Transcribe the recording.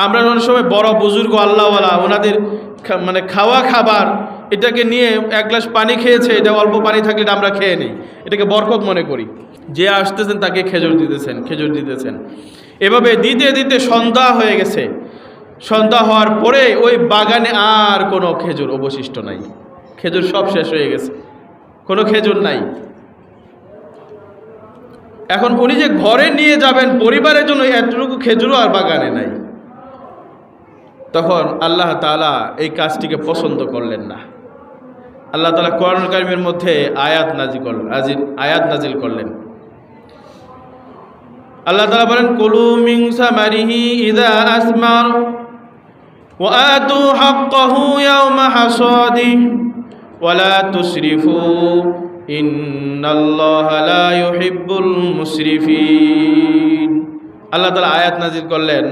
আমরা অনেক সময় বড় বুজুর্গ আল্লাহওয়ালা ওনাদের মানে খাওয়া খাবার এটাকে নিয়ে এক গ্লাস পানি খেয়েছে, এটা অল্প পানি থাকলে এটা আমরা খেয়ে নিই, এটাকে বরকত মনে করি। যে আসতেছেন তাকে খেজুর দিতেছেন। এভাবে দিতে দিতে সন্ধ্যা হয়ে গেছে। সন্ধ্যা হওয়ার পরে ওই বাগানে আর কোনো খেজুর অবশিষ্ট নাই, খেজুর সব শেষ হয়ে গেছে, কোনো খেজুর নাই। এখন উনি যে ঘরে নিয়ে যাবেন পরিবারের জন্য, এতটুকু খেজুরও আর বাগানে নাই। তখন আল্লাহ তাআলা এই কাজটিকে পছন্দ করলেন না। আল্লাহ তাআলা কোরআন কারীমের মধ্যে আয়াত নাজিল করলেন। আল্লাহ তাআলা বলেন, কুলু মিন সামারিহি ইযা আসমার ওয়া আতু হাক্কাহু ইয়াওমা হাসাদিহি ওয়া লা তুসরিফু ইন্নাল্লাহা লা ইউহিব্বুল মুসরিফিন। আল্লাহ তাআলা আয়াত নাজিল করলেন